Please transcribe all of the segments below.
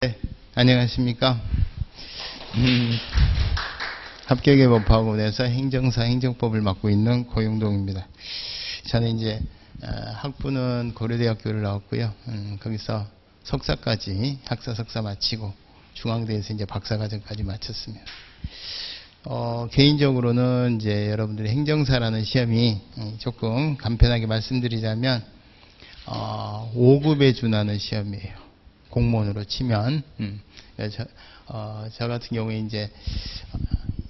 네, 안녕하십니까. 합격의 법학원에서 행정사 행정법을 맡고 있는 고용동입니다. 저는 이제 학부는 고려대학교를 나왔고요. 거기서 석사까지 학사 석사 마치고 중앙대에서 이제 박사과정까지 마쳤습니다. 개인적으로는 이제 여러분들이 행정사라는 시험이 조금 간편하게 말씀드리자면 5급에 준하는 시험이에요. 공무원으로 치면. 저 같은 경우에 이제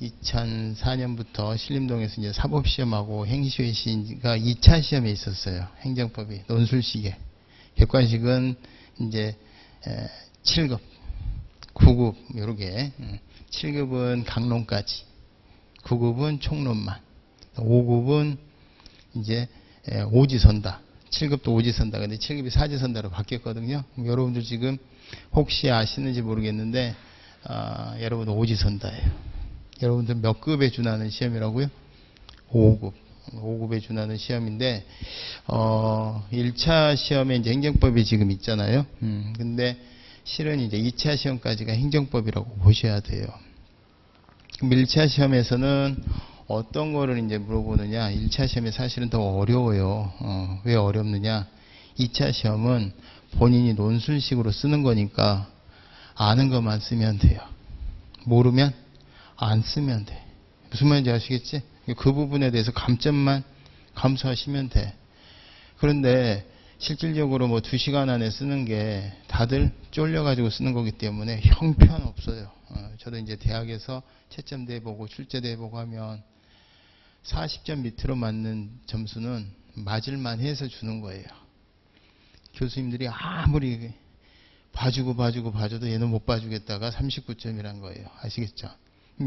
2004년부터 신림동에서 이제 사법시험하고 행시회시가 2차 시험에 있었어요. 행정법이 논술식에. 객관식은 이제 7급, 9급 요렇게. 7급은 강론까지, 9급은 총론만, 5급은 이제 오지선다. 7급도 오지선다. 근데 7급이 사지선다로 바뀌었거든요. 여러분들 지금 혹시 아시는지 모르겠는데 여러분 오지선다예요. 여러분들 몇 급에 준하는 시험이라고요? 5급. 5급에 준하는 시험인데 1차 시험에 이제 행정법이 지금 있잖아요. 근데 실은 이제 2차 시험까지가 행정법이라고 보셔야 돼요. 그럼 1차 시험에서는 어떤 거를 이제 물어보느냐. 1차 시험이 사실은 더 어려워요. 왜 어렵느냐. 2차 시험은 본인이 논술식으로 쓰는 거니까 아는 것만 쓰면 돼요. 모르면 안 쓰면 돼. 무슨 말인지 아시겠지? 그 부분에 대해서 감점만 감수하시면 돼. 그런데 실질적으로 뭐 2시간 안에 쓰는 게 다들 쫄려가지고 쓰는 거기 때문에 형편없어요. 저도 이제 대학에서 채점대 보고 출제대 보고 하면 40점 밑으로 맞는 점수는 맞을만 해서 주는 거예요. 교수님들이 아무리 봐줘도 얘는 못 봐주겠다가 39점이란 거예요. 아시겠죠?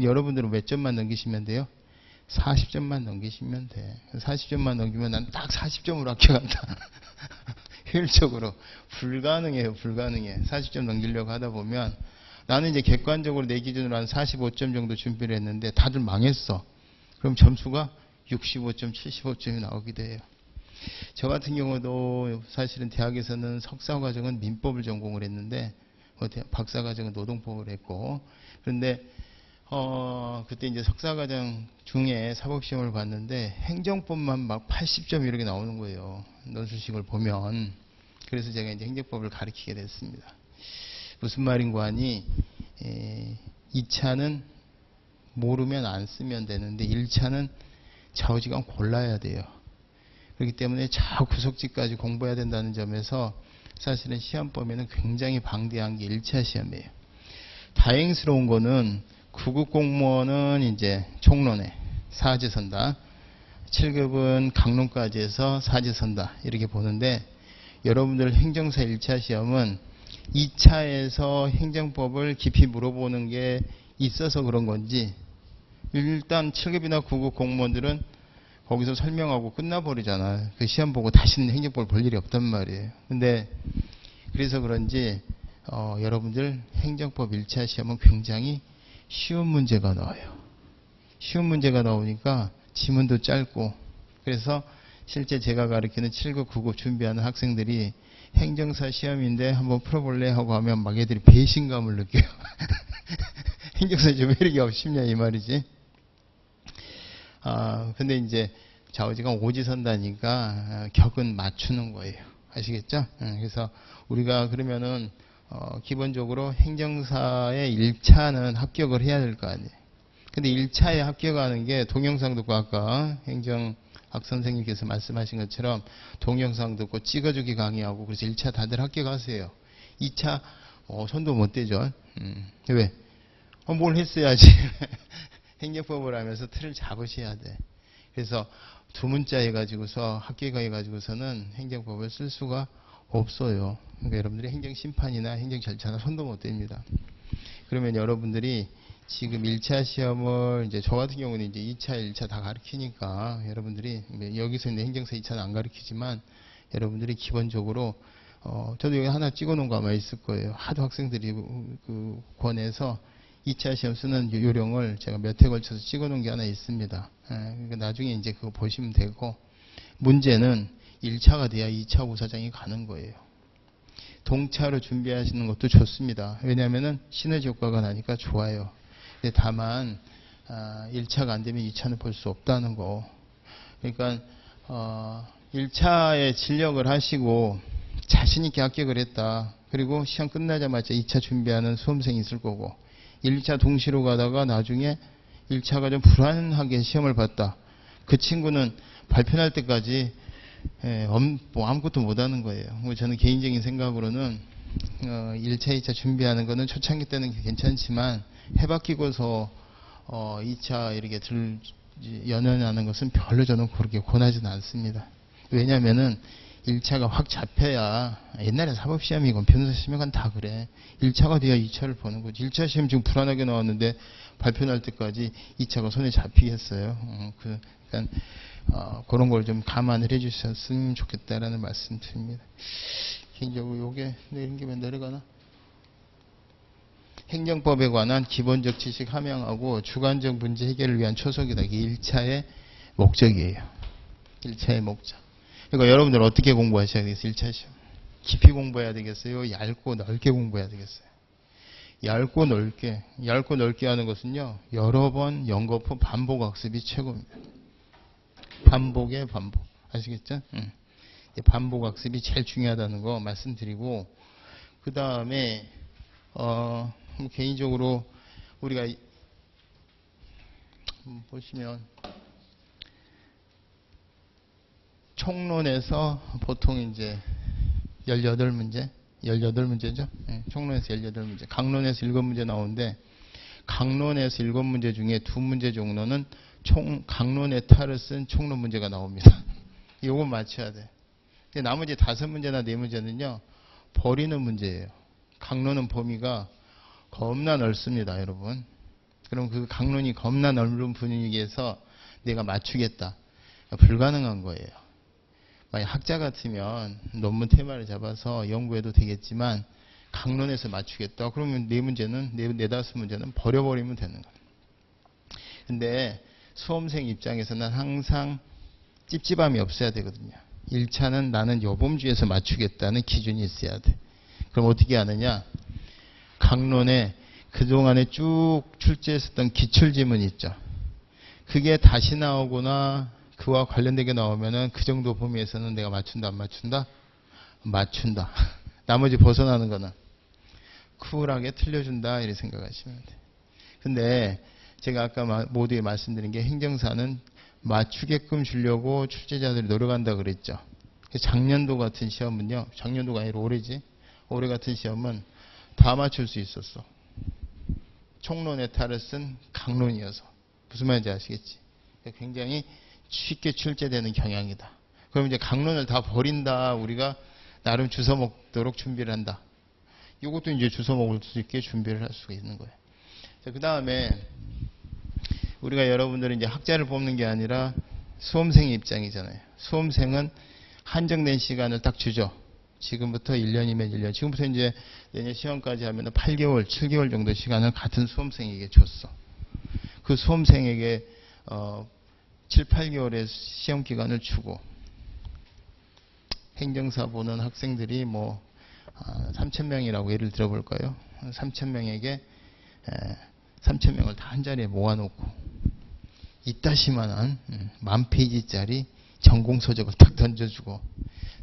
여러분들은 몇 점만 넘기시면 돼요? 40점만 넘기시면 돼. 40점만 넘기면 난 딱 40점으로 합격한다. 효율적으로. 불가능해요. 불가능해. 40점 넘기려고 하다 보면 나는 이제 객관적으로 내 기준으로 한 45점 정도 준비를 했는데 다들 망했어. 그럼 점수가 65점, 75점이 나오기도 해요. 저 같은 경우도 사실은 대학에서는 석사과정은 민법을 전공을 했는데 박사과정은 노동법을 했고, 그런데 그때 이제 석사과정 중에 사법시험을 봤는데 행정법만 막 80점 이렇게 나오는 거예요. 논술식을 보면. 그래서 제가 이제 행정법을 가르치게 됐습니다. 무슨 말인고 하니 2차는 모르면 안 쓰면 되는데 1차는 좌우지간 골라야 돼요. 그렇기 때문에 저 구석지까지 공부해야 된다는 점에서 사실은 시험범위는 굉장히 방대한 게 1차 시험이에요. 다행스러운 거는 9급 공무원은 이제 총론에 사지선다, 7급은 강론까지 해서 사지선다 이렇게 보는데, 여러분들 행정사 1차 시험은 2차에서 행정법을 깊이 물어보는 게 있어서 그런 건지, 일단 7급이나 9급 공무원들은 거기서 설명하고 끝나버리잖아. 그 시험 보고 다시는 행정법을 볼 일이 없단 말이에요. 근데 그래서 그런지 여러분들 행정법 1차 시험은 굉장히 쉬운 문제가 나와요. 쉬운 문제가 나오니까 지문도 짧고, 그래서 실제 제가 가르치는 7급, 9급 준비하는 학생들이 행정사 시험인데 한번 풀어볼래 하고 하면 막 애들이 배신감을 느껴요. 행정사 좀 왜 이렇게 없쉽냐 이 말이지. 근데 이제 좌우지간 오지선다니까 격은 맞추는 거예요. 아시겠죠? 그래서 우리가 그러면은 기본적으로 행정사의 1차는 합격을 해야 될 거 아니에요. 근데 1차에 합격하는 게 동영상 듣고 아까 행정학 선생님께서 말씀하신 것처럼 동영상 듣고 찍어주기 강의하고 그래서 1차 다들 합격하세요. 2차 손도 못 대죠. 왜? 뭘 했어야지. 행정법을 하면서 틀을 잡으셔야 돼. 그래서 두 문자 해가지고서 합격해가지고서는 행정법을 쓸 수가 없어요. 그러니까 여러분들이 행정심판이나 행정절차나 손도 못 댑니다. 그러면 여러분들이 지금 1차 시험을 이제 저 같은 경우는 이제 2차, 1차 다 가르치니까 여러분들이 여기서 있는 행정사 2차는 안 가르치지만 여러분들이 기본적으로 저도 여기 하나 찍어 놓은 거 아마 있을 거예요. 하도 학생들이 권해서 2차 시험 쓰는 요령을 제가 몇 회 걸쳐서 찍어 놓은 게 하나 있습니다. 그러니까 나중에 이제 그거 보시면 되고, 문제는 1차가 돼야 2차 고사장이 가는 거예요. 동차로 준비하시는 것도 좋습니다. 왜냐하면 시너지 효과가 나니까 좋아요. 근데 다만 1차가 안 되면 2차는 볼 수 없다는 거. 그러니까 1차에 진력을 하시고 자신 있게 합격을 했다. 그리고 시험 끝나자마자 2차 준비하는 수험생이 있을 거고, 1차 동시로 가다가 나중에 1차가 좀 불안하게 시험을 봤다. 그 친구는 발표 날 때까지 뭐 아무것도 못하는 거예요. 저는 개인적인 생각으로는 1차, 2차 준비하는 거는 초창기 때는 괜찮지만 해바뀌고서 2차 이렇게 연연하는 것은 별로 저는 그렇게 권하지는 않습니다. 왜냐하면은 1차가 확 잡혀야, 옛날에 사법시험이건 변호사 시험이건 다 그래. 1차가 돼야 2차를 보는 거지. 1차 시험 지금 불안하게 나왔는데 발표 날 때까지 2차가 손에 잡히겠어요. 그러니까 그런 걸 좀 감안을 해주셨으면 좋겠다라는 말씀 드립니다. 개인적으로 요게 내린 김에 내려가나? 행정법에 관한 기본적 지식 함양하고 주관적 문제 해결을 위한 초석이다. 이게 1차의 목적이에요. 1차의 목적. 그러니까 여러분들 어떻게 공부하셔야 되겠어요? 1차 시험. 깊이 공부해야 되겠어요? 얇고 넓게 공부해야 되겠어요? 얇고 넓게 하는 것은요, 여러 번 연거푸 반복 학습이 최고입니다. 반복에 반복. 아시겠죠? 반복 학습이 제일 중요하다는 거 말씀드리고, 그 다음에 개인적으로 우리가 보시면 총론에서 보통 이제 18문제죠. 총론에서 18문제. 강론에서 7문제 나오는데, 강론에서 7문제 중에 2문제 정도는 강론의 탈을 쓴 총론 문제가 나옵니다. 요거 맞춰야 돼. 근데 나머지 5문제나 4문제는요, 버리는 문제예요. 강론은 범위가 겁나 넓습니다, 여러분. 그럼 그 강론이 겁나 넓은 분위기에서 내가 맞추겠다. 불가능한 거예요. 만약 학자 같으면 논문 테마를 잡아서 연구해도 되겠지만, 강론에서 맞추겠다. 그러면 4문제는, 4-5문제는 버려버리면 되는 거예요. 근데 수험생 입장에서는 항상 찝찝함이 없어야 되거든요. 1차는 나는 요범주에서 맞추겠다는 기준이 있어야 돼. 그럼 어떻게 하느냐? 강론에 그동안에 쭉 출제했었던 기출지문 있죠. 그게 다시 나오거나 그와 관련되게 나오면은 그 정도 범위에서는 내가 맞춘다, 안 맞춘다? 맞춘다. 나머지 벗어나는 거는 쿨하게 틀려준다, 이렇게 생각하시면 돼요. 근데 제가 아까 모두에 말씀드린 게, 행정사는 맞추게끔 주려고 출제자들이 노력한다 그랬죠. 작년도 같은 시험은요, 작년도가 아니라 올해지, 올해 같은 시험은 다 맞출 수 있었어. 총론의 탈을 쓴 강론이어서. 무슨 말인지 아시겠지? 굉장히 쉽게 출제되는 경향이다. 그럼 이제 강론을 다 버린다. 우리가 나름 주워 먹도록 준비를 한다. 이것도 이제 주워 먹을 수 있게 준비를 할 수가 있는 거예요. 그 다음에 우리가 여러분들은 이제 학자를 뽑는 게 아니라 수험생의 입장이잖아요. 수험생은 한정된 시간을 딱 주죠. 지금부터 1년이면 1년. 지금부터 이제 내년 시험까지 하면 8개월, 7개월 정도 시간을 같은 수험생에게 줬어. 그 수험생에게 7, 8개월의 시험 기간을 주고, 행정사 보는 학생들이 뭐 3,000명이라고 예를 들어볼까요? 3,000명에게 3,000명을 다 한 자리에 모아놓고 이따시만한 10,000페이지짜리 전공서적을 딱 던져주고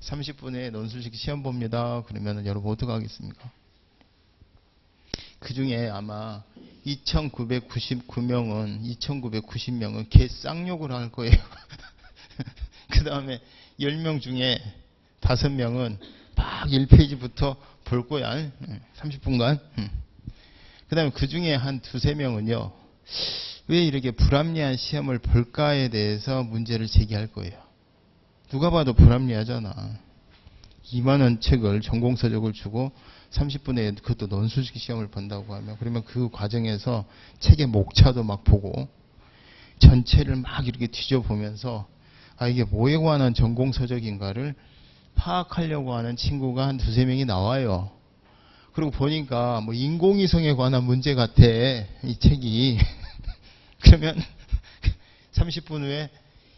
30분에 논술식 시험 봅니다. 그러면 여러분 어떻게 하겠습니까? 그 중에 아마 2,990명은 개 쌍욕을 할 거예요. 그 다음에 10명 중에 5명은 막 1페이지부터 볼 거야. 30분간. 그 다음에 그 중에 한 2-3명은요. 왜 이렇게 불합리한 시험을 볼까에 대해서 문제를 제기할 거예요. 누가 봐도 불합리하잖아. 2만원 책을, 전공서적을 주고 30분에 그것도 논술식 시험을 본다고 하면, 그러면 그 과정에서 책의 목차도 막 보고 전체를 막 이렇게 뒤져보면서 이게 뭐에 관한 전공서적인가를 파악하려고 하는 친구가 한 2-3명이 나와요. 그리고 보니까 뭐 인공위성에 관한 문제 같아, 이 책이. 그러면 30분 후에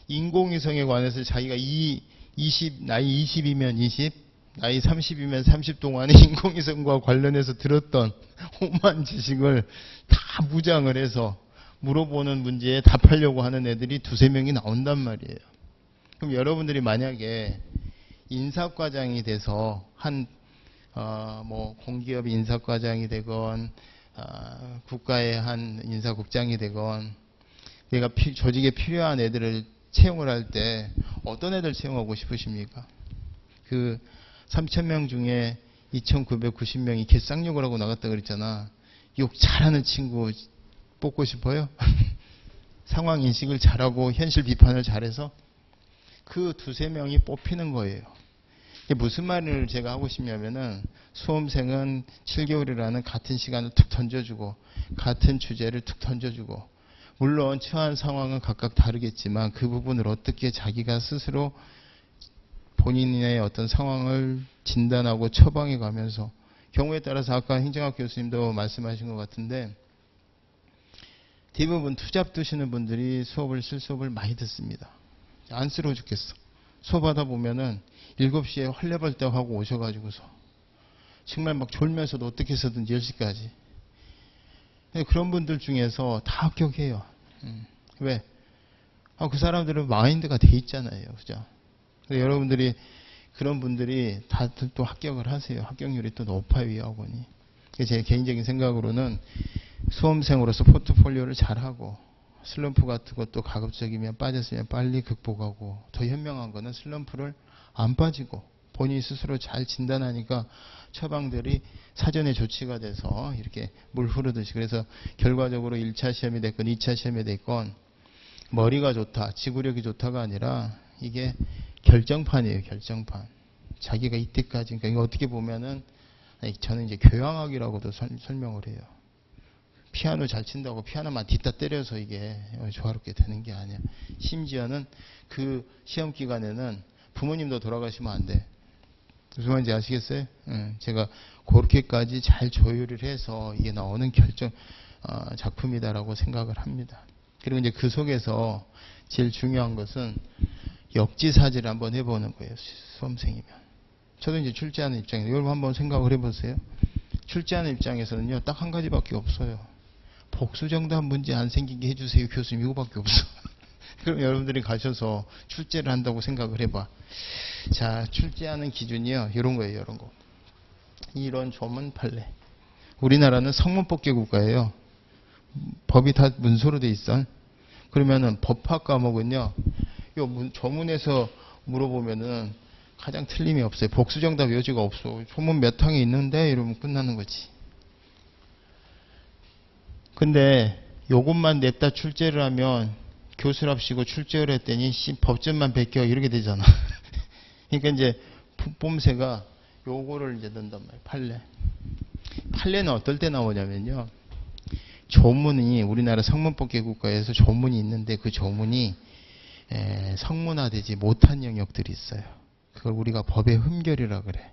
인공위성에 관해서 자기가 나이 20이면 20, 나이 30이면 30 동안에 인공위성과 관련해서 들었던 오만 지식을 다 무장을 해서 물어보는 문제에 답하려고 하는 애들이 두세 명이 나온단 말이에요. 그럼 여러분들이 만약에 인사과장이 돼서 뭐 공기업 인사과장이 되건 국가의 한 인사국장이 되건 내가 조직에 필요한 애들을 채용을 할 때 어떤 애들 채용하고 싶으십니까? 그 3,000명 중에 2,990명이 개쌍욕을 하고 나갔다 그랬잖아. 욕 잘하는 친구 뽑고 싶어요? 상황 인식을 잘하고 현실 비판을 잘해서 그 두세 명이 뽑히는 거예요. 이게 무슨 말을 제가 하고 싶냐면은 수험생은 7개월이라는 같은 시간을 툭 던져주고 같은 주제를 툭 던져주고 물론 처한 상황은 각각 다르겠지만 그 부분을 어떻게 자기가 스스로 본인의 어떤 상황을 진단하고 처방해 가면서 경우에 따라서 아까 행정학 교수님도 말씀하신 것 같은데 대부분 투잡 두시는 분들이 실수업을 많이 듣습니다. 안쓰러워 죽겠어. 수업하다 보면은 7시에 헐레벌떡하고 오셔가지고서 정말 막 졸면서도 어떻게 해서든지 10시까지. 그런 분들 중에서 다 합격해요. 왜? 그 사람들은 마인드가 돼 있잖아요. 그죠? 여러분들이 그런 분들이 다들 또 합격을 하세요. 합격률이 또 높아요, 이 학원이. 제 개인적인 생각으로는 수험생으로서 포트폴리오를 잘하고 슬럼프 같은 것도 가급적이면 빠졌으면 빨리 극복하고 더 현명한 거는 슬럼프를 안 빠지고 본인 스스로 잘 진단하니까 처방들이 사전에 조치가 돼서 이렇게 물 흐르듯이 그래서 결과적으로 1차 시험이 됐건 2차 시험이 됐건 머리가 좋다, 지구력이 좋다가 아니라 이게 결정판이에요. 결정판. 자기가 이때까지 그러니까 이거 어떻게 보면은 저는 이제 교양학이라고도 설명을 해요. 피아노 잘 친다고 피아노만 뒷다 때려서 이게 조화롭게 되는 게 아니야. 심지어는 그 시험 기간에는 부모님도 돌아가시면 안 돼. 무슨 말인지 아시겠어요? 제가 그렇게까지 잘 조율을 해서 이게 나오는 작품이다라고 생각을 합니다. 그리고 이제 그 속에서 제일 중요한 것은 역지사지를 한번 해보는 거예요. 수험생이면. 저도 이제 출제하는 입장에서 여러분 한번 생각을 해보세요. 출제하는 입장에서는요. 딱 한 가지밖에 없어요. 복수정답 문제 안 생기게 해주세요. 교수님 이거밖에 없어. 그럼 여러분들이 가셔서 출제를 한다고 생각을 해봐. 자, 출제하는 기준이요. 이런 거예요. 이런 거. 이론, 조문, 판례. 우리나라는 성문법계 국가예요. 법이 다 문서로 돼 있어. 그러면은 법학 과목은요. 요 조문에서 물어보면은 가장 틀림이 없어요. 복수정답 여지가 없어. 조문 몇 항에 있는데 이러면 끝나는 거지. 근데 요것만 냈다 출제를 하면 교수랍시고 출제를 했더니 법전만 베껴 이렇게 되잖아. 그러니까 이제 뽐새가 요거를 이제 넣는단 말이에요. 판례. 판례는 어떨 때 나오냐면요. 조문이 우리나라 성문법계 국가에서 조문이 있는데 그 조문이 성문화되지 못한 영역들이 있어요. 그걸 우리가 법의 흠결이라 그래.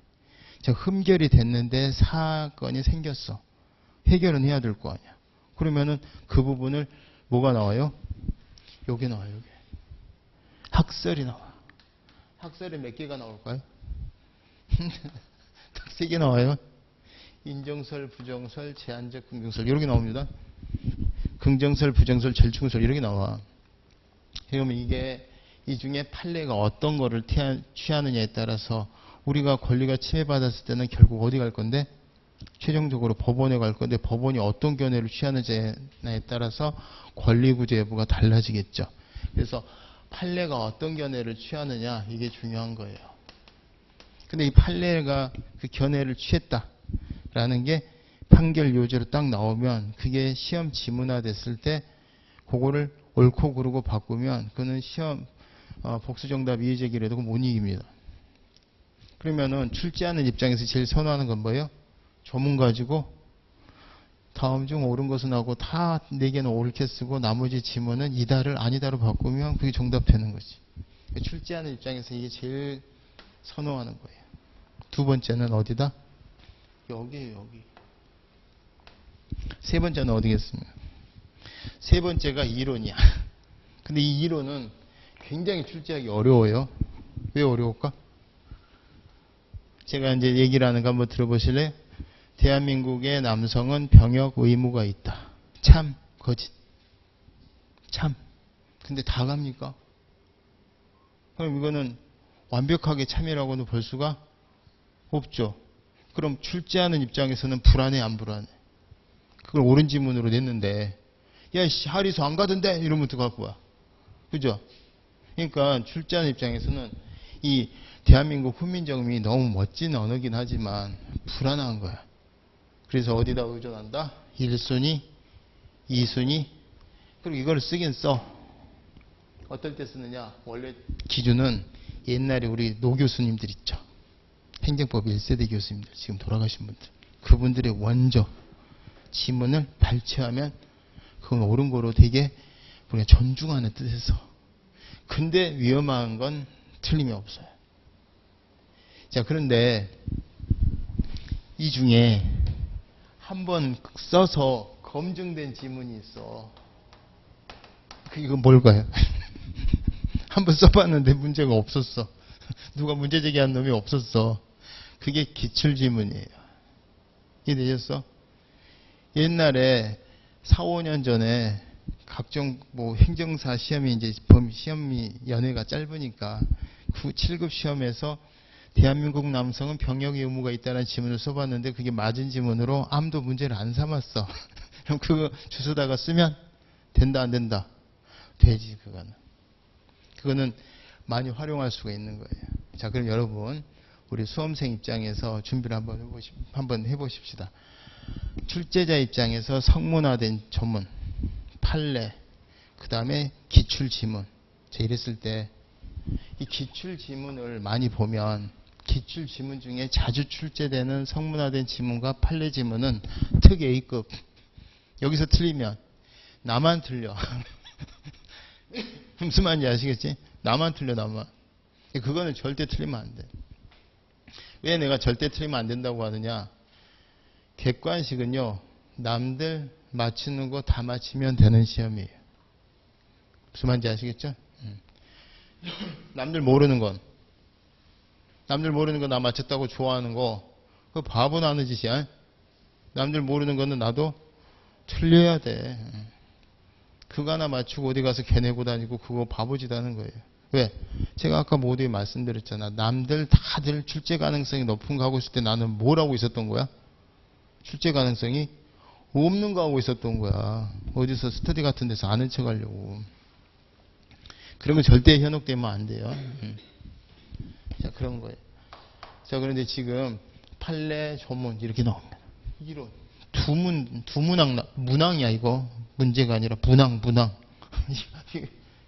즉 흠결이 됐는데 사건이 생겼어. 해결은 해야 될 거 아니야. 그러면은 그 부분을 뭐가 나와요? 요게 나와요. 요게. 학설이 나와. 학설이 몇 개가 나올까요? 딱 3개 나와요. 인정설, 부정설, 제한적, 긍정설 이렇게 나옵니다. 긍정설, 부정설, 절충설 이렇게 나와. 그러면 이게 이 중에 판례가 어떤 거를 취하느냐에 따라서 우리가 권리가 침해받았을 때는 결국 어디 갈 건데? 최종적으로 법원에 갈 건데 법원이 어떤 견해를 취하느냐에 따라서 권리구제 여부가 달라지겠죠. 그래서 판례가 어떤 견해를 취하느냐 이게 중요한 거예요. 근데 이 판례가 그 견해를 취했다라는 게 판결 요지로 딱 나오면 그게 시험 지문화 됐을 때 그거를 옳고 그르고 바꾸면 그는 시험 복수정답 이의제기를 해도 못 이깁니다. 그러면은 출제하는 입장에서 제일 선호하는 건 뭐예요? 조문 가지고 다음 중 옳은 것은 하고 다 4개는 옳게 쓰고 나머지 지문은 이다를 아니다로 바꾸면 그게 정답 되는 거지. 출제하는 입장에서 이게 제일 선호하는 거예요. 두 번째는 어디다? 여기에요. 여기. 세 번째는 어디겠습니까? 세 번째가 이론이야. 근데 이 이론은 굉장히 출제하기 어려워요. 왜 어려울까? 제가 이제 얘기를 하는 거 한번 들어보실래요? 대한민국의 남성은 병역 의무가 있다. 참, 거짓. 참. 근데 다 갑니까? 그럼 이거는 완벽하게 참이라고는 볼 수가 없죠. 그럼 출제하는 입장에서는 불안해, 안 불안해? 그걸 옳은 지문으로 냈는데, 야, 씨, 하리수 안 가던데? 이러면 어떡할 거야? 그죠? 그러니까 출제하는 입장에서는 이 대한민국 훈민정음이 너무 멋진 언어긴 하지만 불안한 거야. 그래서 어디다 의존한다? 1순위, 2순위, 그리고 이걸 쓰긴 써. 어떨 때 쓰느냐? 원래 기준은 옛날에 우리 노 교수님들 있죠. 행정법 1세대 교수님들, 지금 돌아가신 분들. 그분들의 원조 지문을 발췌하면 그건 옳은 거로 되게 우리가 존중하는 뜻에서. 근데 위험한 건 틀림이 없어요. 자, 그런데 이 중에 한번 써서 검증된 지문이 있어. 이건 뭘까요? 한번 써봤는데 문제가 없었어. 누가 문제 제기한 놈이 없었어. 그게 기출지문이에요. 이해되셨어? 옛날에 4, 5년 전에 각종 뭐 행정사 시험이 이제 시험이 연회가 짧으니까 7급 시험에서 대한민국 남성은 병역 의무가 있다는 지문을 써봤는데 그게 맞은 지문으로 아무도 문제를 안 삼았어. 그럼 그거 주소다가 쓰면 된다 안 된다? 되지. 그거는 많이 활용할 수가 있는 거예요. 자, 그럼 여러분 우리 수험생 입장에서 준비를 한번 해보십시다. 출제자 입장에서 성문화된 조문, 판례, 그 다음에 기출지문. 자, 이랬을 때 이 기출지문을 많이 보면 기출지문 중에 자주 출제되는 성문화된 지문과 판례 지문은 특 A급. 여기서 틀리면 나만 틀려. 무슨 말인지 아시겠지? 나만 틀려, 나만. 그거는 절대 틀리면 안 돼. 왜 내가 절대 틀리면 안 된다고 하느냐? 객관식은요, 남들 맞추는 거 다 맞히면 되는 시험이에요. 무슨 말인지 아시겠죠? 남들 모르는 건 나 맞췄다고 좋아하는 거, 그거 바보 나는 짓이야. 남들 모르는 거는 나도 틀려야 돼. 그거 하나 맞추고 어디 가서 개내고 다니고 그거 바보짓 하는 거예요. 왜? 제가 아까 모두에 말씀드렸잖아. 남들 다들 출제 가능성이 높은 거 하고 있을 때 나는 뭘 하고 있었던 거야? 출제 가능성이 없는 거 하고 있었던 거야. 어디서 스터디 같은 데서 아는 척 하려고. 그러면 절대 현혹되면 안 돼요. 자, 그런 거예요. 자, 그런데 지금 판례, 조문 이렇게 나옵니다. 이론. 문항이야, 이거. 문제가 아니라 문항.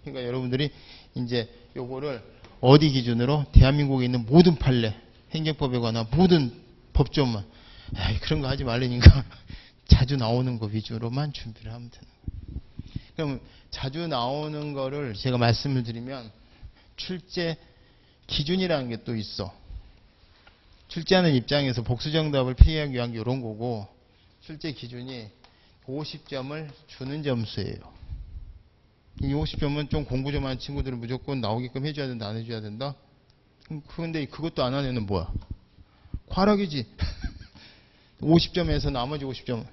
그러니까 여러분들이 이제 요거를 어디 기준으로? 대한민국에 있는 모든 판례, 행정법에 관한 모든 법조문. 그런 거 하지 말라니까 자주 나오는 거 위주로만 준비를 하면 되는 거예요. 그럼 자주 나오는 거를 제가 말씀을 드리면 출제 기준이라는 게 또 있어. 출제하는 입장에서 복수정답을 피하기 위한 게 이런 거고, 출제 기준이 50점을 주는 점수예요. 이 50점은 좀 공부 좀 하는 친구들은 무조건 나오게끔 해줘야 된다, 안 해줘야 된다? 그런데 그것도 안 하는 애는 뭐야? 과락이지. 50점에서 나머지 50점은.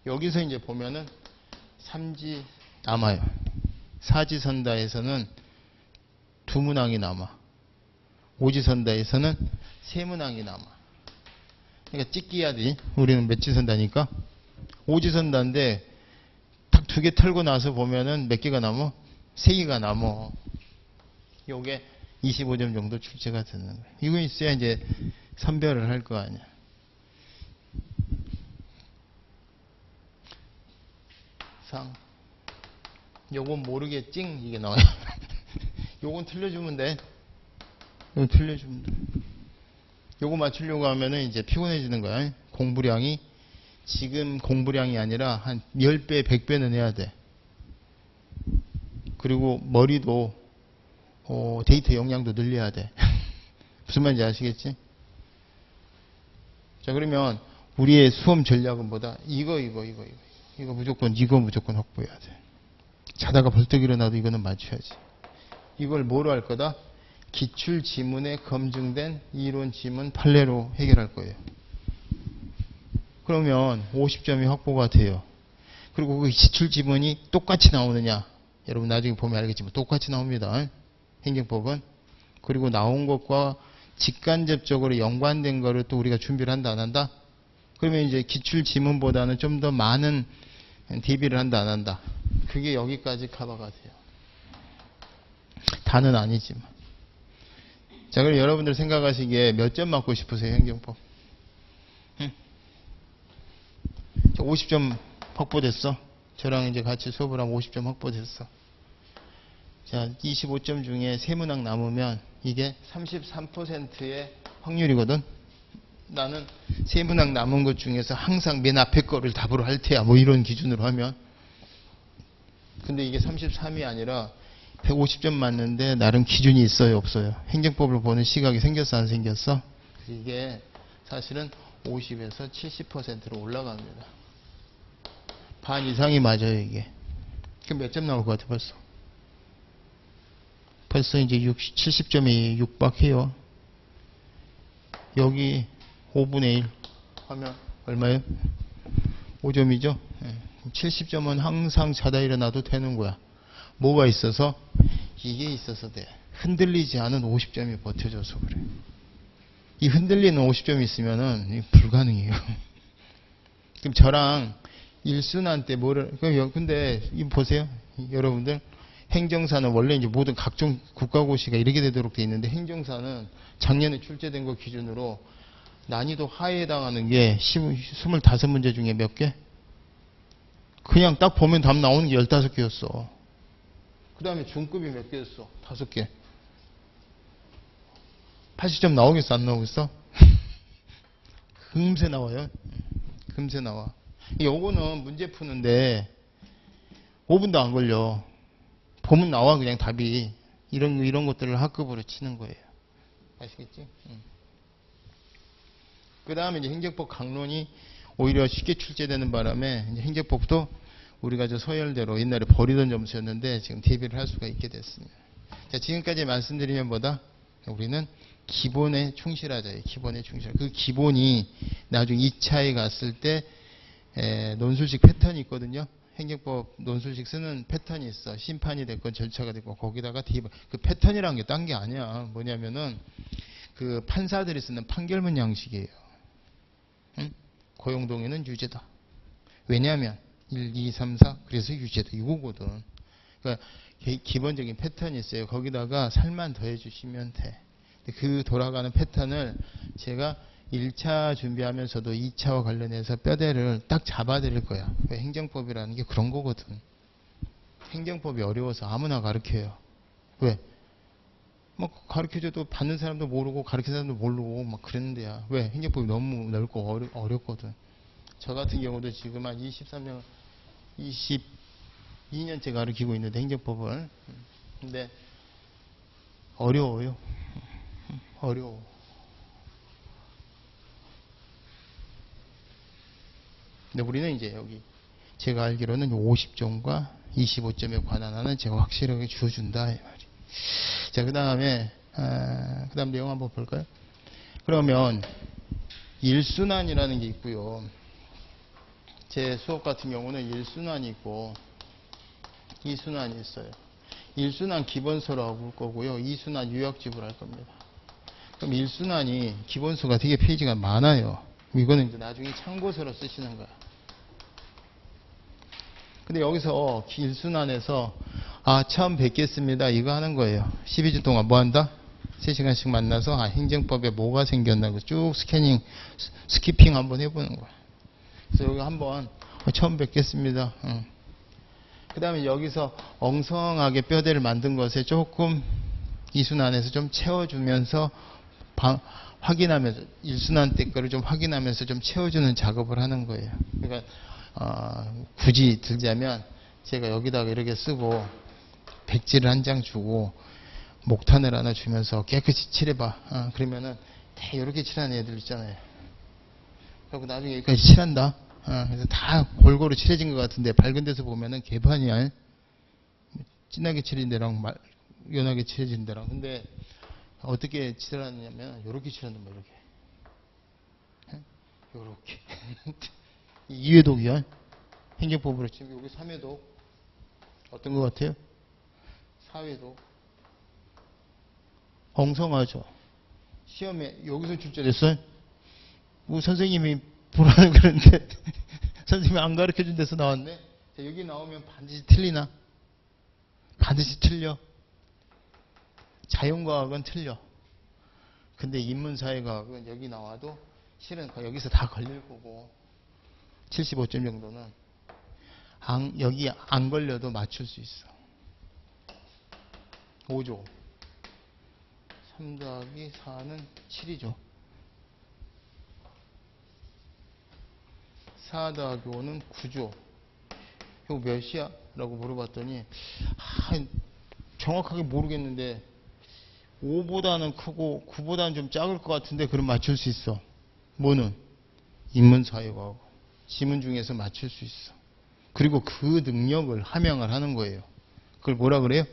여기서 이제 보면은 삼지 남아요. 사지선다에서는 두 문항이 남아. 오지선다에서는 세 문항이 남아. 그러니까 찍기야지. 우리는 몇지선다니까. 오지선다인데 딱 두 개 털고 나서 보면은 몇 개가 남아? 세 개가 남아. 요게 25점 정도 출제가 되는 거예요. 이거 있어야 이제 선별을 할 거 아니야. 요건 모르겠지? 이게 나와요. 요건 틀려주면 돼. 요건 틀려주면 돼. 요거 맞추려고 하면은 이제 피곤해지는 거야. 공부량이 지금 공부량이 아니라 한 10배, 100배는 해야 돼. 그리고 머리도 데이터 용량도 늘려야 돼. 무슨 말인지 아시겠지? 자, 그러면 우리의 수험 전략은 뭐다? 이거 무조건 확보해야 돼. 자다가 벌떡 일어나도 이거는 맞춰야지. 이걸 뭐로 할 거다? 기출 지문에 검증된 이론 지문 판례로 해결할 거예요. 그러면 50점이 확보가 돼요. 그리고 그 기출 지문이 똑같이 나오느냐? 여러분 나중에 보면 알겠지만 똑같이 나옵니다. 행정법은. 그리고 나온 것과 직간접적으로 연관된 거를 또 우리가 준비를 한다 안 한다? 그러면 이제 기출 지문보다는 좀 더 많은 대비를 한다 안 한다? 그게 여기까지 커버가 돼요. 다는 아니지만. 자, 그럼 여러분들 생각하시기에 몇 점 맞고 싶으세요, 행정법? 응? 50점 확보됐어. 저랑 이제 같이 수업을 하면 50점 확보됐어. 자, 25점 중에 세문항 남으면 이게 33%의 확률이거든. 나는 세문항 남은 것 중에서 항상 맨 앞에 거를 답으로 할 테야. 뭐 이런 기준으로 하면. 근데 이게 33이 아니라 150점 맞는데 나름 기준이 있어요, 없어요? 행정법을 보는 시각이 생겼어, 안 생겼어? 이게 사실은 50에서 70%로 올라갑니다. 반 이상이 맞아요, 이게. 그럼 몇 점 나올 것 같아, 벌써? 벌써 이제 70점이 육박해요. 여기 5분의 1 하면 얼마예요? 5점이죠? 70점은 항상 자다 일어나도 되는 거야. 뭐가 있어서? 이게 있어서 돼. 흔들리지 않은 50점이 버텨줘서 그래. 이 흔들리는 50점이 있으면은 불가능해요. 그럼 저랑 일순환 때 뭐를, 근데 이거 보세요. 여러분들. 행정사는 원래 이제 모든 각종 국가고시가 이렇게 되도록 돼 있는데 행정사는 작년에 출제된 거 기준으로 난이도 하에 해당하는 게 25문제 중에 몇 개? 그냥 딱 보면 답 나오는 게 15개였어. 그 다음에 중급이 몇 개였어? 5개. 80점 나오겠어? 안 나오겠어? 금세 나와요. 금세 나와. 요거는 문제 푸는데 5분도 안 걸려. 보면 나와 그냥 답이. 이런 것들을 학급으로 치는 거예요. 아시겠지? 그 다음에 이제 행정법 강론이 오히려 쉽게 출제되는 바람에 이제 행정법도 우리가 저 서열대로 옛날에 버리던 점수였는데 지금 대비를 할 수가 있게 됐습니다. 자, 지금까지 말씀드린 것보다 우리는 기본에 충실하자. 기본에 충실. 그 기본이 나중 2차에 갔을 때 논술식 패턴이 있거든요. 행정법 논술식 쓰는 패턴이 있어. 심판이 됐건 절차가 됐건 거기다가 그 패턴이라는 게 딴 게 아니야. 뭐냐면은 그 판사들이 쓰는 판결문 양식이에요. 응? 고용동의는 유죄다. 왜냐하면 1, 2, 3, 4 그래서 유죄다. 이거거든. 그러니까 기본적인 패턴이 있어요. 거기다가 살만 더해 주시면 돼. 그 돌아가는 패턴을 제가 1차 준비하면서도 2차와 관련해서 뼈대를 딱 잡아드릴 거야. 행정법이라는 게 그런 거거든. 행정법이 어려워서 아무나 가르쳐요. 왜? 뭐 가르쳐줘도 받는 사람도 모르고 가르치는 사람도 모르고 막 그랬는데야. 왜? 행정법이 너무 넓고 어렵거든. 저 같은 경우도 지금 한 23년, 22년째 가르치고 있는데 행정법을. 근데 어려워요. 어려워. 근데 우리는 이제 여기 제가 알기로는 50점과 25점에 관한 하는 제가 확실하게 주어준다 이 말이. 자, 그 다음에 그다음 내용 한번 볼까요? 그러면 1순환이라는 게 있고요. 제 수업 같은 경우는 1순환이 있고 2순환이 있어요. 1순환 기본서로 할 거고요. 2순환 요약집을 할 겁니다. 그럼 1순환이 기본서가 되게 페이지가 많아요. 이거는 이제 나중에 참고서로 쓰시는 거야. 근데 여기서 1순환에서 처음 뵙겠습니다. 이거 하는 거예요. 12주 동안 뭐 한다? 3시간씩 만나서 행정법에 뭐가 생겼나 쭉 스키핑 한번 해보는 거야. 그래서 여기 한번 처음 뵙겠습니다. 그 다음에 여기서 엉성하게 뼈대를 만든 것에 조금 2순환에서 좀 채워주면서 확인하면서 1순환 때 거를 좀 확인하면서 좀 채워주는 작업을 하는 거예요. 그러니까 굳이 들자면 제가 여기다가 이렇게 쓰고 백지를 한 장 주고 목탄을 하나 주면서 깨끗이 칠해봐. 그러면은 다 이렇게 칠하는 애들 있잖아요. 그리고 나중에 여기까지 칠한다. 그래서 다 골고루 칠해진 것 같은데 밝은 데서 보면은 개판이야. 진하게 칠인 데랑 연하게 칠해진 데랑. 근데 어떻게 칠하느냐면 요렇게 칠한단 말이야. 요렇게. 이회독이야. 행정법으로 치면 여기 3회독. 어떤 것 같아요? 4회독. 엉성하죠. 시험에 여기서 출제됐어요. 뭐 선생님이 보라는 그런데 선생님이 안 가르쳐준 데서 나왔네. 자, 여기 나오면 반드시 틀리나? 반드시 틀려. 자연과학은 틀려. 근데 인문사회과학은 여기 나와도 실은 여기서 다 걸릴 거고 75점 정도는 여기 안 걸려도 맞출 수 있어. 5조. 3 더하기 4는 7이죠. 4 더하기 5는 9조. 이거 몇이야? 라고 물어봤더니 정확하게 모르겠는데 5보다는 크고 9보다는 좀 작을 것 같은데 그럼 맞출 수 있어. 뭐는? 인문사회과학. 지문 중에서 맞출 수 있어. 그리고 그 능력을 함양을 하는 거예요. 그걸 뭐라 그래요?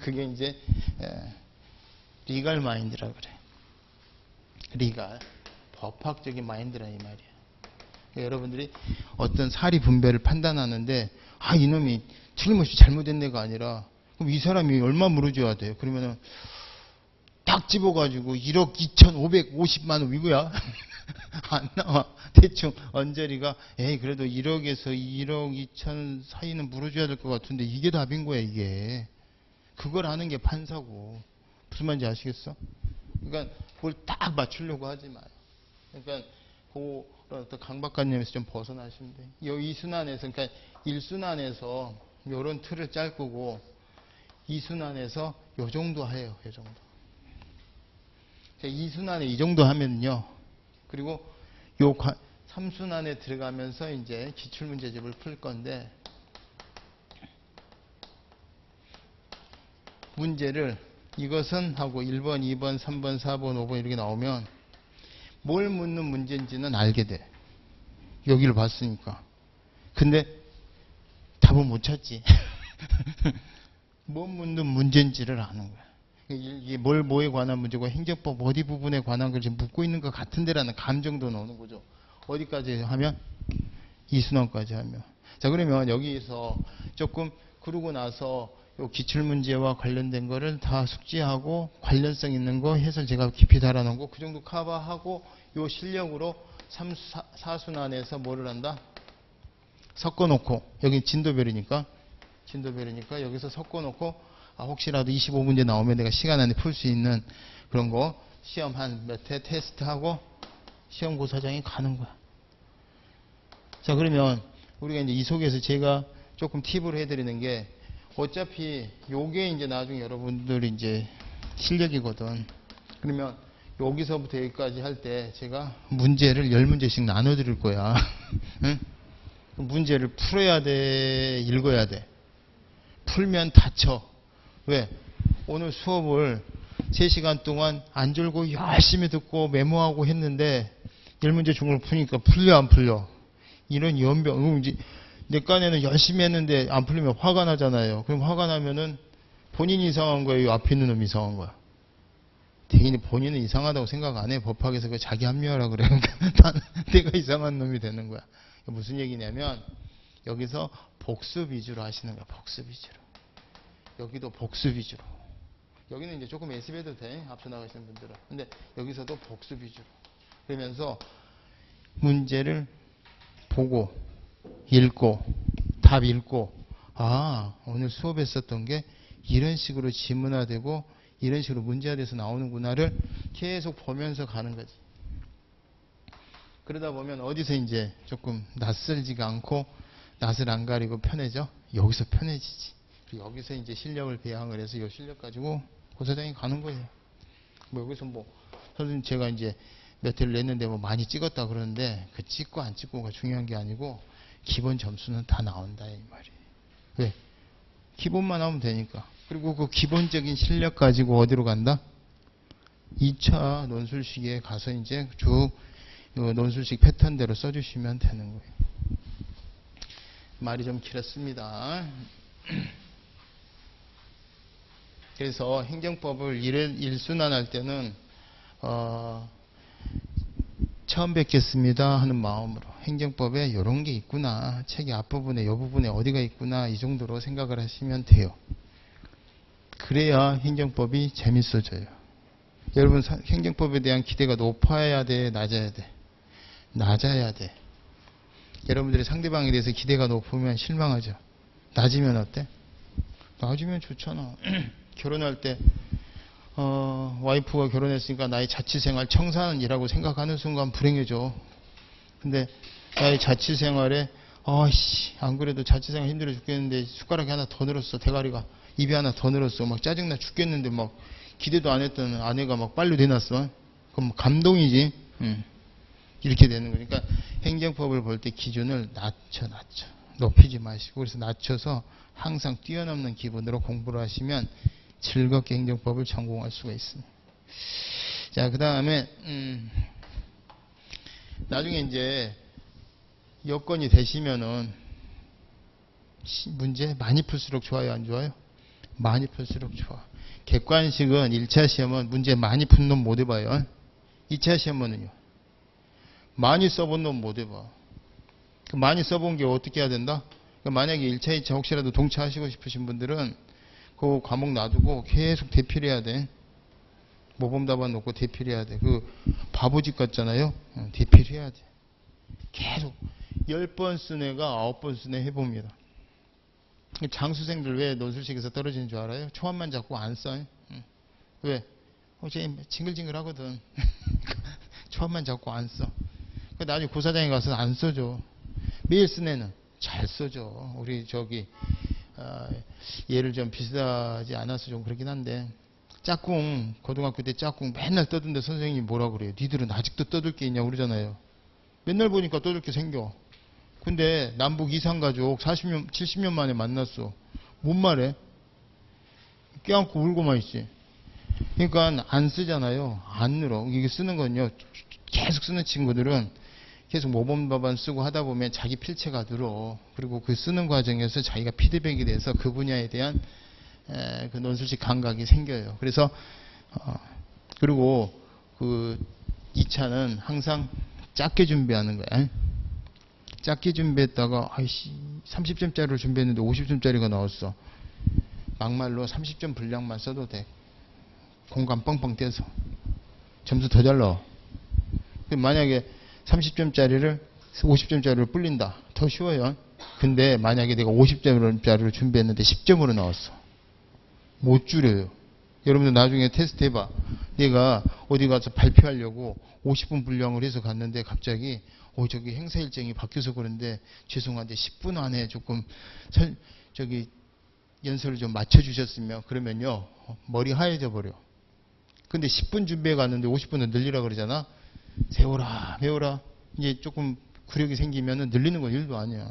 그게 이제 리갈 마인드라 그래. 리갈. 법학적인 마인드라 이 말이야. 그러니까 여러분들이 어떤 사리 분배를 판단하는데 이놈이 틀림없이 잘못된 애가 아니라 그럼 이 사람이 얼마 물어줘야 돼? 그러면은 딱 집어가지고 1억 2,550만 원 이거야? 안 나와. 대충 언저리가 그래도 1억에서 1억 2천 사이는 물어줘야 될 것 같은데 이게 답인 거야 이게. 그걸 아는 게 판사고. 무슨 말인지 아시겠어? 그러니까 그걸 딱 맞추려고 하지 마요. 그러니까 그 어떤 강박관념에서 좀 벗어나시면 돼. 이 순환에서 그러니까 1순환에서 요런 틀을 짤 거고 2순환에서 요 정도 해요. 요 정도. 2순환에 이 정도 하면요. 그리고 요 3순환에 들어가면서 이제 기출문제집을 풀 건데 문제를 이것은 하고 1번, 2번, 3번, 4번, 5번 이렇게 나오면 뭘 묻는 문제인지는 알게 돼. 여기를 봤으니까. 근데 답은 못 찾지. 뭐 묻는 문제인지를 아는 거야. 이게 뭐에 관한 문제고 행정법 어디 부분에 관한 걸 지금 묻고 있는 것 같은데라는 감정도 나오는 거죠. 어디까지 하면? 이순환까지 하면. 자, 그러면 여기에서 조금 그러고 나서 요 기출문제와 관련된 거를 다 숙지하고 관련성 있는 거 해설 제가 깊이 달아놓은 거 그 정도 커버하고 요 실력으로 4순환에서 뭐를 한다? 섞어놓고 여기 진도별이니까 여기서 섞어놓고 혹시라도 25문제 나오면 내가 시간 안에 풀 수 있는 그런 거 시험 한 몇 회 테스트하고 시험고사장이 가는 거야. 자, 그러면 우리가 이제 이 속에서 제가 조금 팁을 해드리는 게 어차피 요게 이제 나중에 여러분들이 이제 실력이거든. 그러면 여기서부터 여기까지 할 때 제가 문제를 10문제씩 나눠 드릴 거야. 응? 문제를 풀어야 돼, 읽어야 돼. 풀면 다쳐. 왜? 오늘 수업을 3시간 동안 안 졸고 열심히 듣고 메모하고 했는데 10문제 중을 푸니까 풀려 안 풀려? 이런 연병. 내 깐에는 열심히 했는데 안 풀리면 화가 나잖아요. 그럼 화가 나면은 본인이 이상한 거예요? 앞에 있는 놈이 이상한 거야? 대인이 본인은 이상하다고 생각 안 해. 법학에서 그 자기 합리화라 그래. 내가 이상한 놈이 되는 거야. 무슨 얘기냐면 여기서 복습 위주로 하시는 거야. 복습 위주로. 여기도 복습 위주로. 여기는 이제 조금 예습해도 돼. 앞서 나가시는 분들은. 근데 여기서도 복습 위주로. 그러면서 문제를 보고 읽고 답 읽고 오늘 수업에 썼던 게 이런 식으로 지문화되고 이런 식으로 문제화돼서 나오는구나를 계속 보면서 가는 거지. 그러다 보면 어디서 이제 조금 낯설지가 않고 낯을 안 가리고 편해져? 여기서 편해지지. 그리고 여기서 이제 실력을 배양을 해서 이 실력 가지고 고사장이 가는 거예요. 뭐 여기서 선생님 제가 이제 몇 회를 냈는데 많이 찍었다 그러는데 그 찍고 안 찍고가 중요한 게 아니고 기본 점수는 다 나온다 이 말이에요. 왜? 기본만 하면 되니까. 그리고 그 기본적인 실력 가지고 어디로 간다? 2차 논술식에 가서 이제 쭉 논술식 패턴대로 써주시면 되는 거예요. 말이 좀 길었습니다. 그래서 행정법을 일순환할 때는 처음 뵙겠습니다 하는 마음으로 행정법에 이런 게 있구나, 책의 앞부분에 이 부분에 어디가 있구나, 이 정도로 생각을 하시면 돼요. 그래야 행정법이 재밌어져요. 여러분, 행정법에 대한 기대가 높아야 돼, 낮아야 돼? 낮아야 돼. 여러분들이 상대방에 대해서 기대가 높으면 실망하죠. 낮으면 어때? 낮으면 좋잖아. 결혼할 때 와이프가 결혼했으니까 나의 자취생활 청산이라고 생각하는 순간 불행해져. 근데 나의 자취생활에 안 그래도 자취생활 힘들어 죽겠는데 숟가락이 하나 더 늘었어, 대가리가 입이 하나 더 늘었어, 막 짜증나 죽겠는데 막 기대도 안 했던 아내가 막 빨리 내놨어. 그럼 감동이지. 이렇게 되는 거니까 행정법을 볼 때 기준을 낮춰 높이지 마시고, 그래서 낮춰서 항상 뛰어넘는 기분으로 공부를 하시면 즐겁게 행정법을 전공할 수가 있습니다. 자, 그 다음에 나중에 이제 여건이 되시면은 문제 많이 풀수록 좋아요, 안 좋아요? 많이 풀수록 좋아. 객관식은 1차 시험은 문제 많이 푼 놈 못 해봐요. 2차 시험은요, 많이 써본 놈 못 해봐. 많이 써본 게 어떻게 해야 된다? 만약에 1차, 2차 혹시라도 동차하시고 싶으신 분들은 그 과목 놔두고 계속 대필 해야 돼. 모범 답안 놓고 대필 해야 돼. 그 바보짓 같잖아요. 대필 해야 돼. 계속 10번 쓴 애가 9번 쓴 애 해봅니다. 장수생들 왜 논술식에서 떨어지는 줄 알아요? 초안만 잡고 안 써. 왜? 쟤 징글징글 하거든. 초안만 잡고 안 써. 나중에 고사장에 가서 안 써줘. 매일 쓴 애는 잘 써줘. 우리 얘를 좀 비슷하지 않아서 좀 그렇긴 한데, 짝꿍, 고등학교 때 짝꿍 맨날 떠든데 선생님이 뭐라 그래요? 니들은 아직도 떠들 게 있냐고 그러잖아요. 맨날 보니까 떠들 게 생겨. 근데 남북 이산가족 40년, 70년 만에 만났어. 뭔 말해? 껴안고 울고만 있지. 그러니까 안 쓰잖아요. 안 늘어. 이게 쓰는 건요, 계속 쓰는 친구들은 계속 모범 답안 쓰고 하다 보면 자기 필체가 늘어. 그리고 그 쓰는 과정에서 자기가 피드백이 돼서 그 분야에 대한 그 논술식 감각이 생겨요. 그래서 그리고 그 2차는 항상 작게 준비하는 거야. 작게 준비했다가 30점짜리를 준비했는데 50점짜리가 나왔어. 막말로 30점 분량만 써도 돼. 공감 뻥뻥 떼서 점수 더 잘 나와. 만약에 30점짜리를 50점짜리를 불린다. 더 쉬워요. 근데 만약에 내가 50점짜리를 준비했는데 10점으로 나왔어. 못 줄여요. 여러분들 나중에 테스트 해봐. 내가 어디 가서 발표하려고 50분 분량을 해서 갔는데 갑자기 저기 행사 일정이 바뀌어서 그런데 죄송한데 10분 안에 조금 연설을 좀 맞춰주셨으면, 그러면요 머리 하얘져 버려. 근데 10분 준비해 갔는데 50분은 늘리라 그러잖아. 세워라 배워라. 이제 조금 구력이 생기면은 늘리는 건 일도 아니야.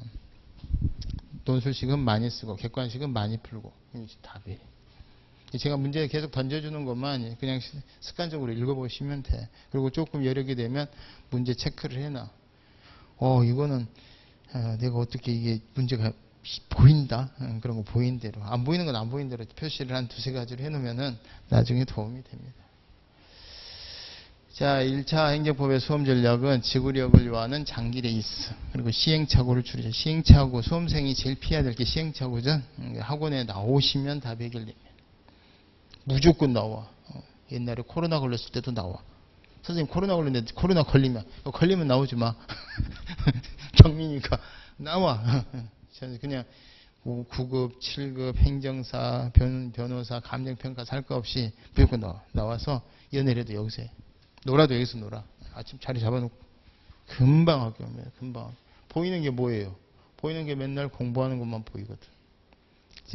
논술식은 많이 쓰고 객관식은 많이 풀고. 이게 답이에요. 제가 문제 계속 던져주는 것만 그냥 습관적으로 읽어보시면 돼. 그리고 조금 여력이 되면 문제 체크를 해놔. 이거는 내가 어떻게 이게 문제가 보인다? 그런 거 보인 대로. 안 보이는 건 안 보인 대로 표시를 한 두세 가지로 해놓으면 나중에 도움이 됩니다. 자, 1차 행정법의 수험 전략은 지구력을 요하는 장기 레이스, 그리고 시행착오를 줄이자. 시행착오, 수험생이 제일 피해야 될 게 시행착오죠. 학원에 나오시면 답 해결됩니다. 무조건 나와. 옛날에 코로나 걸렸을 때도 나와. 선생님 코로나 걸렸는데 코로나 걸리면 나오지 마. 경미니까 나와. 그냥 9급, 7급, 행정사, 변호사, 감정평가 할 거 없이 무조건 나와서 연애라도 여기서 해. 놀아도 여기서 놀아. 아침 자리 잡아놓고 금방 학교 오면 금방. 보이는 게 뭐예요? 보이는 게 맨날 공부하는 것만 보이거든.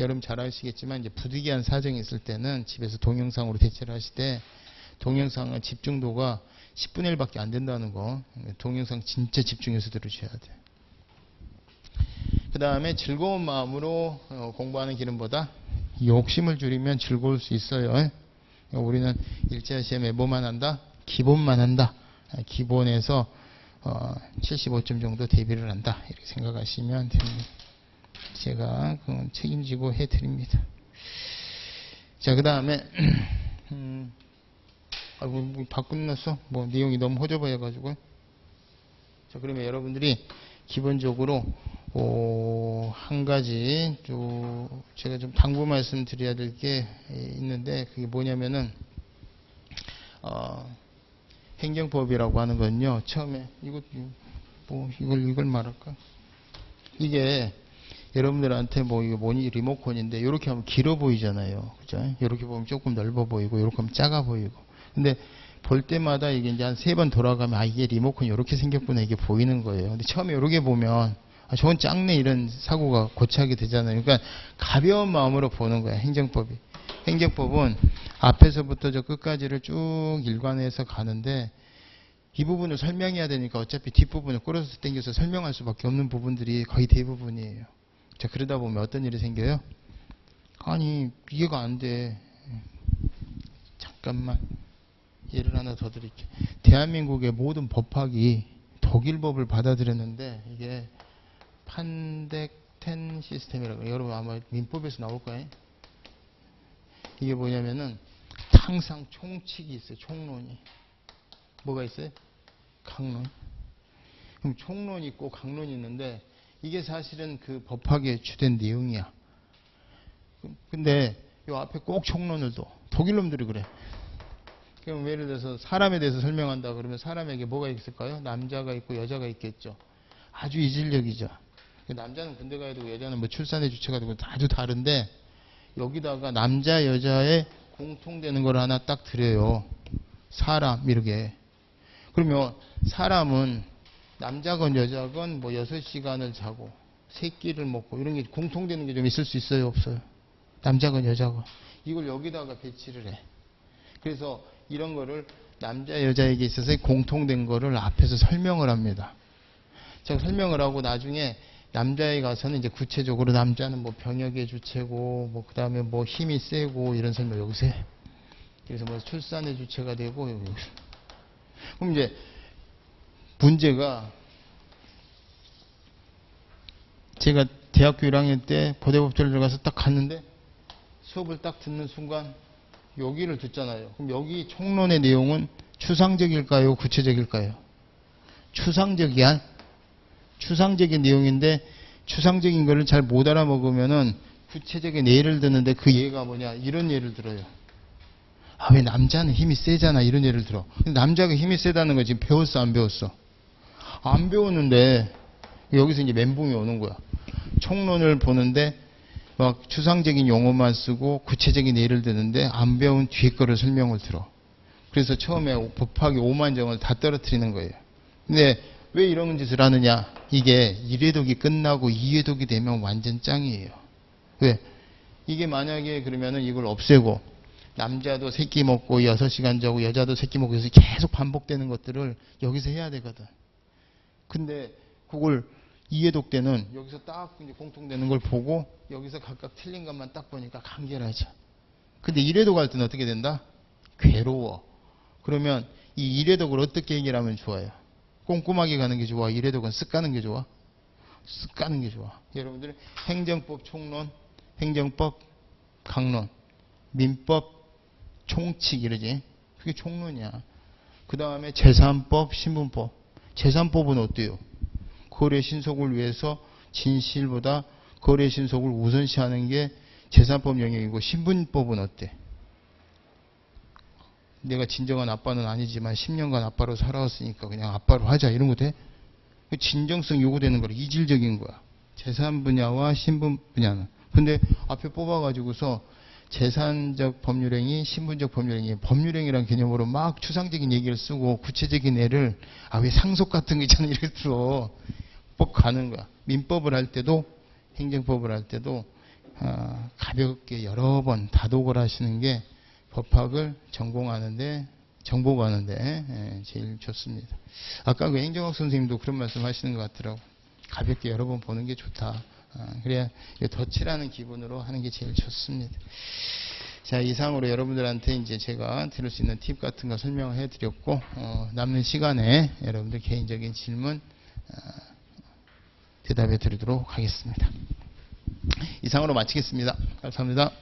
여러분 잘 아시겠지만 이제 부득이한 사정이 있을 때는 집에서 동영상으로 대체를 하실 때 동영상은 집중도가 10분의 1밖에 안 된다는 거. 동영상 진짜 집중해서 들으셔야 돼. 그 다음에 즐거운 마음으로 공부하는 기름보다 욕심을 줄이면 즐거울 수 있어요. 우리는 1차 시험에 뭐만 한다? 기본만 한다. 기본에서 75점 정도 대비를 한다. 이렇게 생각하시면 됩니다. 제가 그건 책임지고 해드립니다. 자, 그 다음에 바꾸났어? 뭐 내용이 너무 허접해가지고. 자, 그러면 여러분들이 기본적으로 한 가지 제가 좀 당부 말씀 드려야 될 게 있는데, 그게 뭐냐면은 행정법이라고 하는 건요, 처음에 이걸 말할까? 이게 여러분들한테 이거 뭐니 리모컨인데 이렇게 하면 길어 보이잖아요, 그죠? 이렇게 보면 조금 넓어 보이고 이렇게 하면 작아 보이고. 근데 볼 때마다 이게 이제 한 3번 돌아가면 이게 리모컨이 이렇게 생겼구나, 이게 보이는 거예요. 근데 처음에 이렇게 보면 저건 작네, 이런 사고가 고착이 되잖아요. 그러니까 가벼운 마음으로 보는 거야, 행정법이. 행정법은 앞에서부터 저 끝까지를 쭉 일관해서 가는데, 이 부분을 설명해야 되니까 어차피 뒷부분을 끌어서 당겨서 설명할 수밖에 없는 부분들이 거의 대부분이에요. 자, 그러다 보면 어떤 일이 생겨요? 아니, 이해가 안 돼. 잠깐만. 예를 하나 더 드릴게요. 대한민국의 모든 법학이 독일법을 받아들였는데, 이게 판덱텐 시스템이라고, 여러분 아마 민법에서 나올 거예요. 이게 뭐냐면은 항상 총칙이 있어요. 총론이. 뭐가 있어요? 강론. 그럼 총론이 있고 강론이 있는데, 이게 사실은 그 법학의 주된 내용이야. 근데 요 앞에 꼭 총론을 둬. 독일 놈들이 그래. 그럼 예를 들어서 사람에 대해서 설명한다 그러면 사람에게 뭐가 있을까요? 남자가 있고 여자가 있겠죠. 아주 이질적이죠. 남자는 군대 가야 되고 여자는 뭐 출산의 주체가 되고 아주 다른데, 여기다가 남자 여자의 공통되는 걸 하나 딱 드려요. 사람 이렇게. 그러면 사람은 남자건 여자건 뭐 6시간을 자고 새끼를 먹고 이런 게 공통되는 게 좀 있을 수 있어요, 없어요? 남자건 여자건. 이걸 여기다가 배치를 해. 그래서 이런 거를 남자 여자에게 있어서 공통된 거를 앞에서 설명을 합니다. 제가 설명을 하고 나중에 남자에 가서는 이제 구체적으로 남자는 뭐 병역의 주체고 뭐 그다음에 뭐 힘이 세고 이런 설명 여기서 해. 그래서 뭐 출산의 주체가 되고 여기서. 그럼 이제 문제가, 제가 대학교 1학년 때 고대법조를 들어가서 딱 갔는데 수업을 딱 듣는 순간 여기를 듣잖아요. 그럼 여기 총론의 내용은 추상적일까요? 구체적일까요? 추상적인 내용인데, 추상적인 거를 잘 못 알아먹으면은 구체적인 예를 드는데 그 예가 뭐냐, 이런 예를 들어요. 왜 남자는 힘이 세잖아, 이런 예를 들어. 근데 남자가 힘이 세다는 거 지금 배웠어, 안 배웠어? 안 배웠는데 여기서 이제 멘붕이 오는 거야. 총론을 보는데 막 추상적인 용어만 쓰고 구체적인 예를 드는데 안 배운 뒤에 거를 설명을 들어. 그래서 처음에 법학의 오만정을 다 떨어뜨리는 거예요. 근데 왜 이런 짓을 하느냐? 이게 1회독이 끝나고 2회독이 되면 완전 짱이에요. 왜? 이게 만약에 그러면은 이걸 없애고 남자도 새끼 먹고 6시간 자고 여자도 새끼 먹고 해서 계속 반복되는 것들을 여기서 해야 되거든. 근데 그걸 2회독 때는 여기서 딱 이제 공통되는 걸 보고 여기서 각각 틀린 것만 딱 보니까 간결하죠. 근데 1회독 할 때는 어떻게 된다? 괴로워. 그러면 이 1회독을 어떻게 해결하면 좋아요? 꼼꼼하게 가는 게 좋아? 1회독은 쓱 가는 게 좋아? 쓱 가는 게 좋아. 여러분들 행정법 총론, 행정법 강론, 민법 총칙 이러지. 그게 총론이야. 그 다음에 재산법, 신분법. 재산법은 어때요? 거래 신속을 위해서 진실보다 거래 신속을 우선시하는 게 재산법 영역이고, 신분법은 어때? 내가 진정한 아빠는 아니지만 10년간 아빠로 살아왔으니까 그냥 아빠로 하자, 이런 거 돼? 진정성 요구되는 거라, 이질적인 거야. 재산 분야와 신분 분야는. 근데 앞에 뽑아가지고서 재산적 법률행위, 신분적 법률행위, 법률행위라는 개념으로 막 추상적인 얘기를 쓰고 구체적인 애를 왜 상속 같은 거 있잖아, 이렇게 들어. 법 가는 거야. 민법을 할 때도 행정법을 할 때도 가볍게 여러 번 다독을 하시는 게 법학을 전공하는데, 정복하는데 제일 좋습니다. 아까 그 행정학 선생님도 그런 말씀 하시는 것 같더라고. 가볍게 여러 번 보는 게 좋다. 그래야 덧칠하는 기분으로 하는 게 제일 좋습니다. 자, 이상으로 여러분들한테 이제 제가 들을 수 있는 팁 같은 거 설명을 해드렸고, 남는 시간에 여러분들 개인적인 질문 대답해 드리도록 하겠습니다. 이상으로 마치겠습니다. 감사합니다.